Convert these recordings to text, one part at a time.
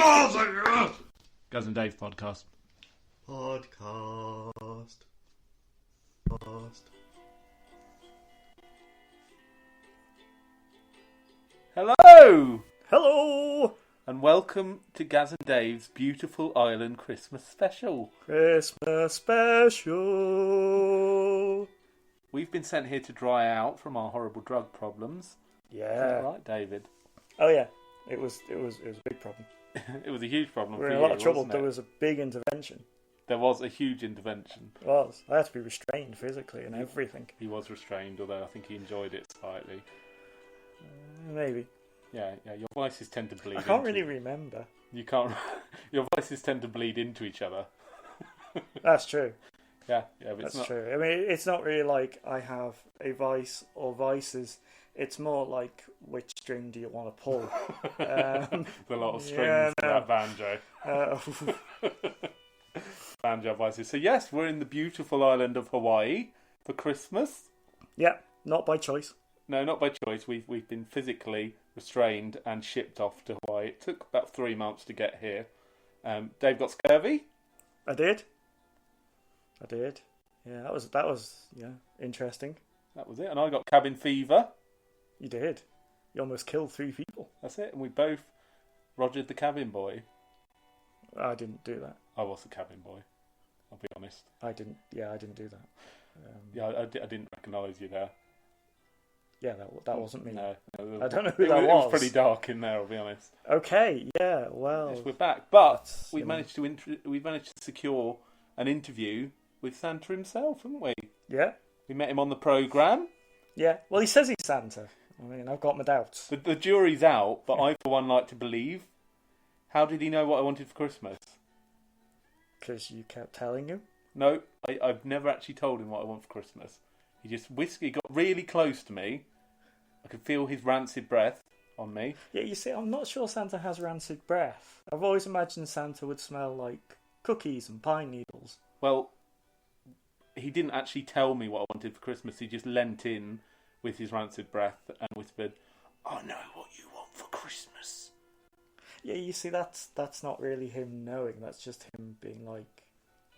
Gaz and Dave podcast. Hello! Hello! And welcome to Gaz and Dave's Beautiful Island Christmas special. Christmas special! We've been sent here to dry out from our horrible drug problems. Yeah. Is that right, David? Oh yeah, it was a big problem. It was a huge problem. We were for in a you, lot of trouble. wasn't There it? was a big intervention. There was a huge intervention. It was. I had to be restrained physically and everything. He was restrained, although I think he enjoyed it slightly. Maybe. Yeah, your voices tend to bleed. I can't really remember. You can't. Your voices tend to bleed into each other. That's true. Yeah, but That's it's not. true. I mean, it's not really like I have a vice or vices. It's more like, which string do you want to pull? There's a lot of strings to that banjo. Banjo voices. So yes, we're in the beautiful island of Hawaii for Christmas. Yeah, not by choice. No, not by choice. We've been physically restrained and shipped off to Hawaii. It took about 3 months to get here. Dave got scurvy. I did. Yeah, that was interesting. That was it. And I got cabin fever. You did. You almost killed 3 people. That's it. And we both rogered the cabin boy. I didn't do that. I was the cabin boy. I'll be honest. I didn't do that. I didn't recognise you there. Yeah, that wasn't me. No, I don't know who It that was pretty dark in there, I'll be honest. Okay, yeah, well... Yes, we're back, but we've managed to secure an interview with Santa himself, haven't we? Yeah. We met him on the programme. Yeah, well, he says he's Santa. I mean, I've got my doubts. The jury's out, but I, for one, like to believe. How did he know what I wanted for Christmas? Because you kept telling him? No, I've never actually told him what I want for Christmas. He just he got really close to me. I could feel his rancid breath on me. Yeah, you see, I'm not sure Santa has rancid breath. I've always imagined Santa would smell like cookies and pine needles. Well, he didn't actually tell me what I wanted for Christmas. He just leant in with his rancid breath and whispered, "I know what you want for Christmas." Yeah, you see, that's not really him knowing. That's just him being like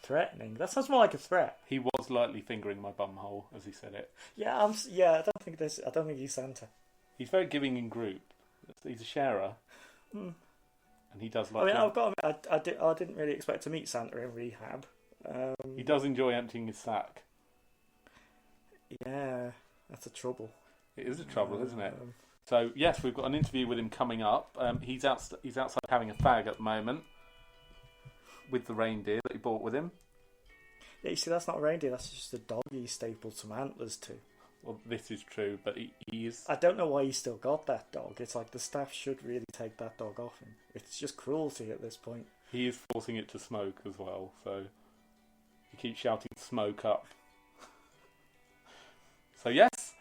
threatening. That sounds more like a threat. He was lightly fingering my bumhole as he said it. Yeah, I don't think he's Santa. He's very giving in group. He's a sharer, and he does like. I mean, I've got. I didn't really expect to meet Santa in rehab. He does enjoy emptying his sack. Yeah, that's a trouble. It is a trouble, isn't it? So yes, we've got an interview with him coming up. He's outside having a fag at the moment with the reindeer that he brought with him. Yeah, you see, that's not a reindeer. That's just a dog he stapled some antlers to. Well, this is true, but he is... I don't know why he's still got that dog. It's like the staff should really take that dog off him. It's just cruelty at this point. He is forcing it to smoke as well, so he keeps shouting, "Smoke up." So yes,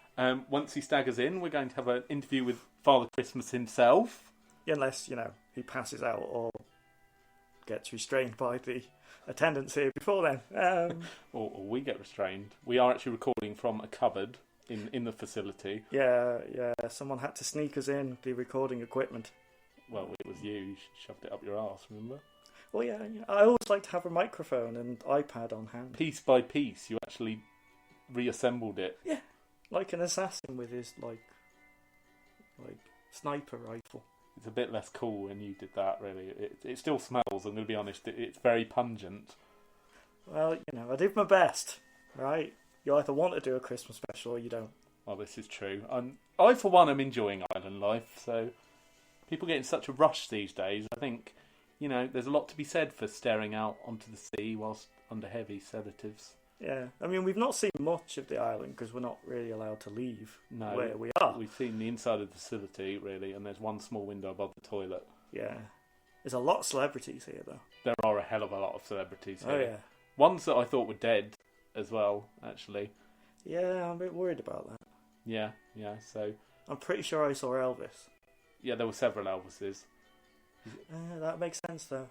once he staggers in, we're going to have an interview with Father Christmas himself. Unless, he passes out or gets restrained by the attendants here before then. Or we get restrained. We are actually recording from a cupboard in the facility. Yeah, someone had to sneak us in the recording equipment. Well, it was you. You shoved it up your arse, remember? Well, yeah. I always like to have a microphone and iPad on hand. Piece by piece, you actually reassembled it. Yeah, like an assassin with his, like sniper rifle. It's a bit less cool when you did that, really. It still smells, I'm going to be honest. It's very pungent. Well, I did my best, right? You either want to do a Christmas special or you don't. Well, this is true. I, for one, am enjoying island life, so people get in such a rush these days. I think, there's a lot to be said for staring out onto the sea whilst under heavy sedatives. Yeah, I mean, we've not seen much of the island because we're not really allowed to leave where we are. We've seen the inside of the facility, really, and there's one small window above the toilet. Yeah. There's a lot of celebrities here, though. There are a hell of a lot of celebrities here. Oh, yeah. Ones that I thought were dead as well, actually. Yeah, I'm a bit worried about that. Yeah, so... I'm pretty sure I saw Elvis. Yeah, there were several Elvises. That makes sense, though,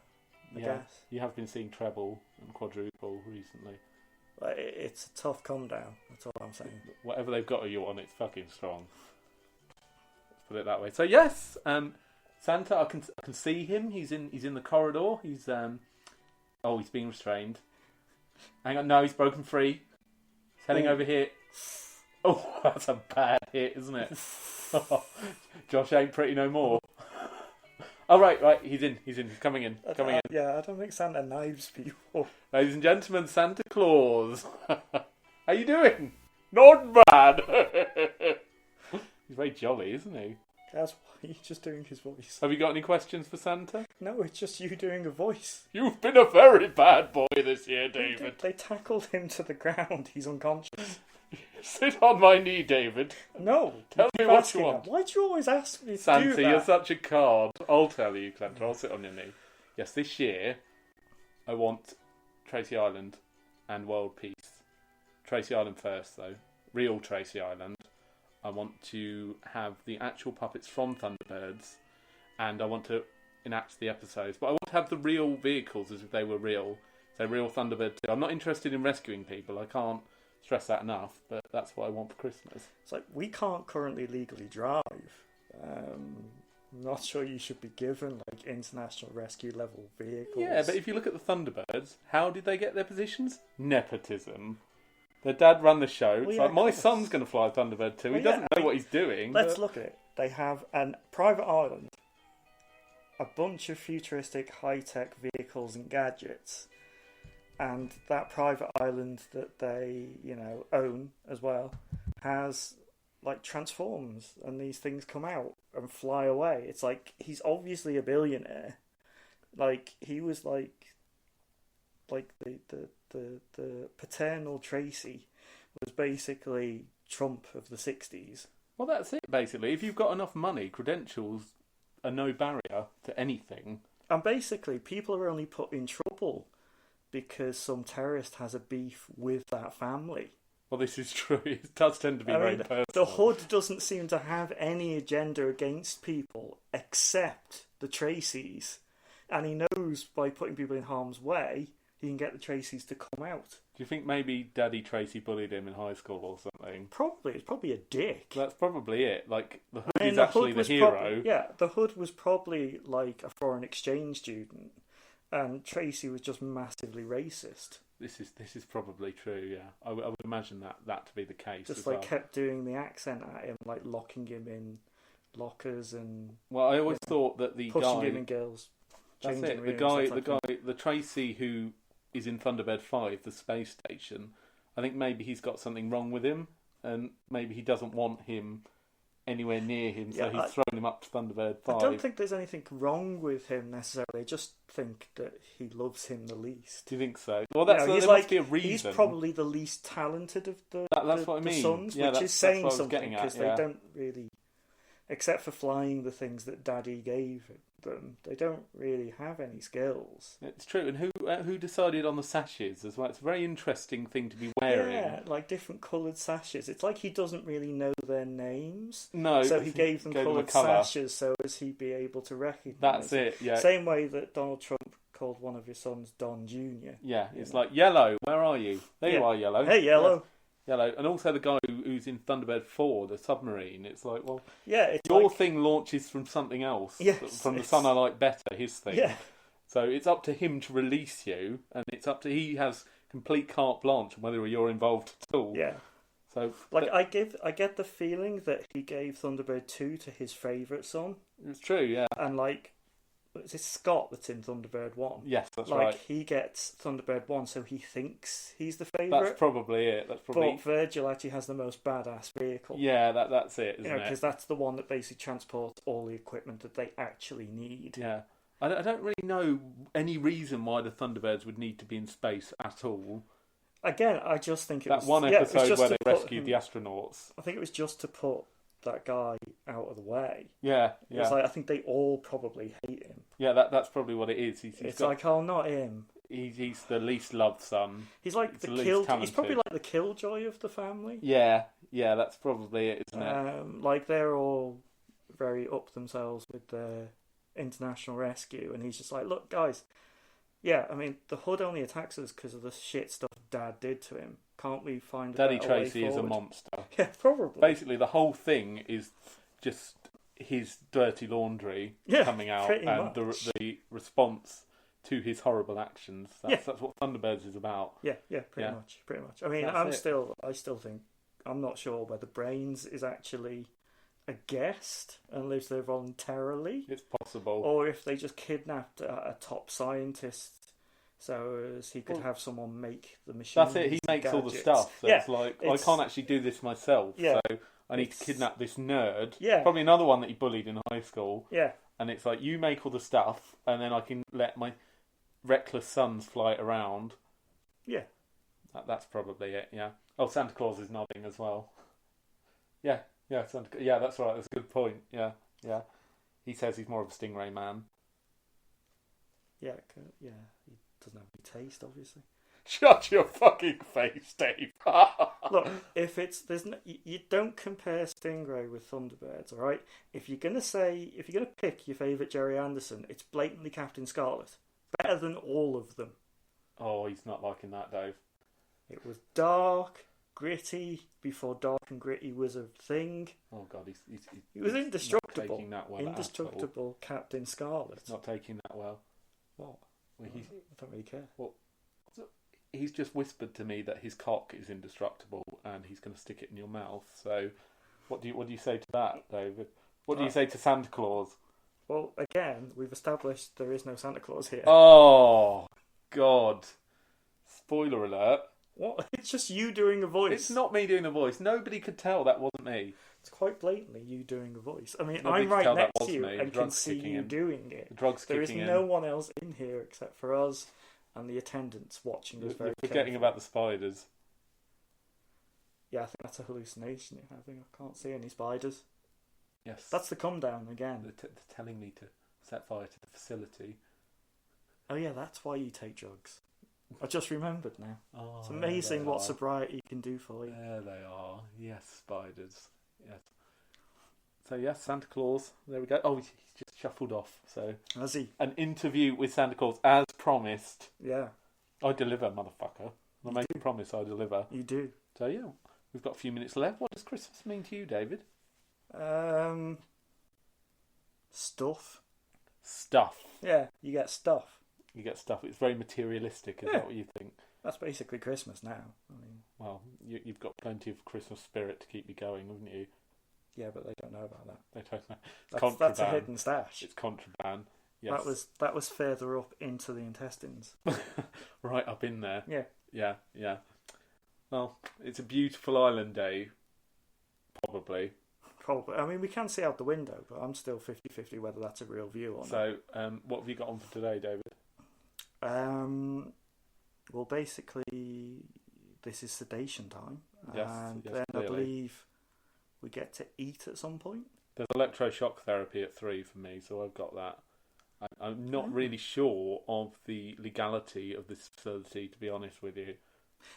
I guess. You have been seeing treble and quadruple recently. It's a tough come down, that's all I'm saying. Whatever they've got you on, it's fucking strong. Let's put it that way. So yes, Santa, I can see him. He's in the corridor. He's he's being restrained. Hang on, no, he's broken free. He's heading over here. Oh, that's a bad hit, isn't it? Josh ain't pretty no more. Oh, right, he's in, he's coming in. Yeah, I don't think Santa knives people. Ladies and gentlemen, Santa Claus. How you doing? Not bad. He's very jolly, isn't he? That's why he's just doing his voice. Have you got any questions for Santa? No, it's just you doing a voice. You've been a very bad boy this year, David. They tackled him to the ground. He's unconscious. Sit on my knee, David. No. Tell me what you want. Why do you always ask me to Santa, do that? you're such a card. I'll tell you, Santa. I'll sit on your knee. Yes, this year, I want Tracy Island and World Peace. Tracy Island first, though. Real Tracy Island. I want to have the actual puppets from Thunderbirds, and I want to enact the episodes. But I want to have the real vehicles as if they were real. So real Thunderbird 2. I'm not interested in rescuing people. I can't stress that enough, but that's what I want for Christmas. It's like, we can't currently legally drive. I'm not sure you should be given like international rescue level vehicles. Yeah, but if you look at the Thunderbirds, how did they get their positions? Nepotism. Their dad ran the show. It's like, my son's going to fly a Thunderbird too. He doesn't know what he's doing. Let's look at it. They have a private island, a bunch of futuristic high-tech vehicles and gadgets, and that private island that they, own as well, has like transforms, and these things come out and fly away. It's like, he's obviously a billionaire. Like, he was like the paternal Tracy was basically Trump of the 60s. Well, that's it, basically. If you've got enough money, credentials are no barrier to anything. And basically, people are only put in trouble because some terrorist has a beef with that family. Well, this is true. It does tend to be very personal. The Hood doesn't seem to have any agenda against people except the Tracys. And he knows by putting people in harm's way, he can get the Tracys to come out. Do you think maybe Daddy Tracy bullied him in high school or something? Probably. It's probably a dick. That's probably it. Like, the Hood is actually the hero. The Hood was probably like a foreign exchange student, and Tracy was just massively racist. This is probably true, yeah. I would imagine that to be the case. Just kept doing the accent at him, like locking him in lockers and... Well, I always thought that the pushing guy... him in girls. That's it. The Tracy who is in Thunderbird 5, the space station, I think maybe he's got something wrong with him, and maybe he doesn't want him anywhere near him, so he's thrown him up to Thunderbird 5. I don't think there's anything wrong with him necessarily. I just think that he loves him the least. Do you think so? Well, there must be a reason. He's probably the least talented of the sons, yeah, which is saying something, because they don't really, except for flying the things that Daddy gave them, they don't really have any skills. It's true. And who decided on the sashes as well? It's a very interesting thing to be wearing. Yeah, like different coloured sashes. It's like he doesn't really know their names. No. So he gave them coloured sashes so as he'd be able to recognise. That's it, yeah. Same way that Donald Trump called one of his sons Don Jr. Yeah, it's like, Yellow, where are you? There you are, Yellow. Hey, Yellow. Yeah. Yellow, and also the guy who's in Thunderbird 4, the submarine. It's like, well, it's your thing launches from something else. Yes, from the Son I Like Better, his thing. Yeah. So it's up to him to release you, and he has complete carte blanche on whether you're involved at all. Yeah. So, I get the feeling that he gave Thunderbird 2 to his favourite son. It's true, yeah. And is it Scott that's in Thunderbird 1? Yes, that's right. He gets Thunderbird 1, so he thinks he's the favourite. That's probably it. But Virgil actually has the most badass vehicle. Yeah, that's it, isn't it? Because that's the one that basically transports all the equipment that they actually need. Yeah. I don't really know any reason why the Thunderbirds would need to be in space at all. Again, I just think it was... That one episode where they rescued the astronauts. I think it was just to put that guy out of the way. Yeah. It's like, I think they all probably hate him. Yeah, that's probably what it is. Not him. He's the least loved son. He's like he's probably like the killjoy of the family. Yeah, that's probably it, isn't it? They're all very up themselves with their international rescue, and he's just like, look, guys, yeah, I mean, the Hood only attacks us because of the shit stuff Dad did to him. Can't we find Daddy Tracy is a monster. Yeah, probably. Basically, the whole thing is just his dirty laundry coming out and the response to his horrible actions. That's what Thunderbirds is about. Yeah, pretty much. I mean, I still think, I'm not sure whether Brains is actually a guest and lives there voluntarily. It's possible. Or if they just kidnapped a top scientist so as he could have someone make the machine. That's it, he makes all the stuff. So it's like, I can't actually do this myself, so I need to kidnap this nerd. Yeah. Probably another one that he bullied in high school. Yeah. And it's like, you make all the stuff, and then I can let my reckless sons fly it around. Yeah. That's probably it, yeah. Oh, Santa Claus is nodding as well. Yeah, that's right. That's a good point. Yeah. He says he's more of a stingray man. Yeah, he doesn't have any taste, obviously. Shut your fucking face, Dave. Look, you don't compare Stingray with Thunderbirds, all right? If you're gonna pick your favourite Jerry Anderson, it's blatantly Captain Scarlet. Better than all of them. Oh, he's not liking that, Dave. It was dark, gritty, before dark and gritty was a thing. Oh God, he was indestructible. Not taking that well indestructible Captain Scarlet. He's not taking that well. What? I don't really care. Well, he's just whispered to me that his cock is indestructible and he's going to stick it in your mouth. So, what do you say to that, David? What do you say to Santa Claus? Well, again, we've established there is no Santa Claus here. Oh God! Spoiler alert. What? It's just you doing a voice. It's not me doing a voice. Nobody could tell that wasn't me. It's quite blatantly you doing a voice. I mean, I'm right next to you and can see you doing it. The drugs there kicking in. There is no one else in here except for us and the attendants watching us very You're forgetting about the spiders. Yeah, I think that's a hallucination you're having. I can't see any spiders. Yes. That's the come down again. They're telling me to set fire to the facility. Oh yeah, that's why you take drugs. I just remembered now. Oh, it's amazing what sobriety can do for you. There they are. Yes, spiders. Yes. So yes, Santa Claus. There we go. Oh, he's just shuffled off. So has he? An interview with Santa Claus as promised. Yeah. I deliver, motherfucker. I make a promise, I deliver. You do. So yeah, we've got a few minutes left. What does Christmas mean to you, David? Stuff. Stuff. Yeah, you get stuff. You get stuff. It's very materialistic. Is that what you think? That's basically Christmas now. I mean, well, you've got plenty of Christmas spirit to keep you going, haven't you? Yeah, but they don't know about that. They don't know. It's contraband. That's a hidden stash. It's contraband. Yes. That was further up into the intestines. Right up in there. Yeah. Yeah. Well, it's a beautiful island day. Probably. I mean, we can see out the window, but I'm still 50-50 whether that's a real view or not. So, what have you got on for today, David? Well, basically, this is sedation time. Yes, then clearly. I believe we get to eat at some point. There's electroshock therapy at 3 for me, so I've got that. I'm not really sure of the legality of this facility, to be honest with you.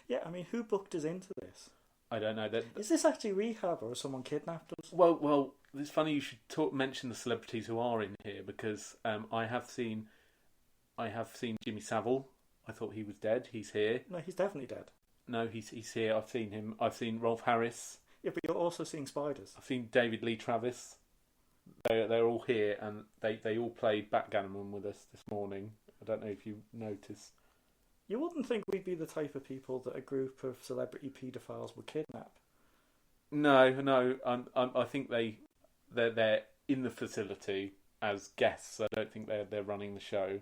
Yeah, I mean, who booked us into this? I don't know. Is this actually rehab or has someone kidnapped us? Well, it's funny you should mention the celebrities who are in here because I have seen Jimmy Savile. I thought he was dead. He's here. No, he's definitely dead. No, he's here. I've seen him. I've seen Rolf Harris. Yeah, but you're also seeing spiders. I've seen David Lee Travis. They're all here, and they all played backgammon with us this morning. I don't know if you noticed. You wouldn't think we'd be the type of people that a group of celebrity paedophiles would kidnap. No. I think they're in the facility as guests. I don't think they're running the show.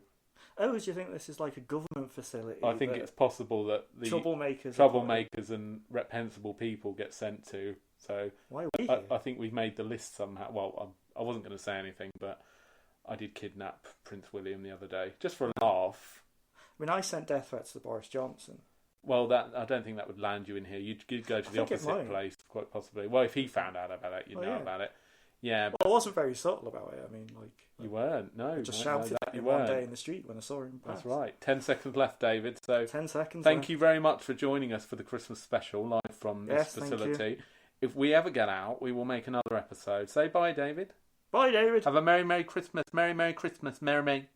Oh, do you think this is like a government facility? I think it's possible that the troublemakers and reprehensible people get sent to. So why are we here? I think we've made the list somehow. Well, I wasn't going to say anything, but I did kidnap Prince William the other day just for a laugh. I mean, I sent death threats to Boris Johnson. Well, I don't think that would land you in here. You'd go to the opposite place, quite possibly. Well, if he found out about it, you'd know about it. Yeah. Well, I wasn't very subtle about it. I mean, you weren't. No, I just shouted at him one day in the street when I saw him pass. That's right. 10 seconds left, David. So 10 seconds. Thank you very much for joining us for the Christmas special live from this facility. If we ever get out, we will make another episode. Say bye, David. Bye, David. Have a merry, merry Christmas. Merry, merry Christmas. Merry, merry.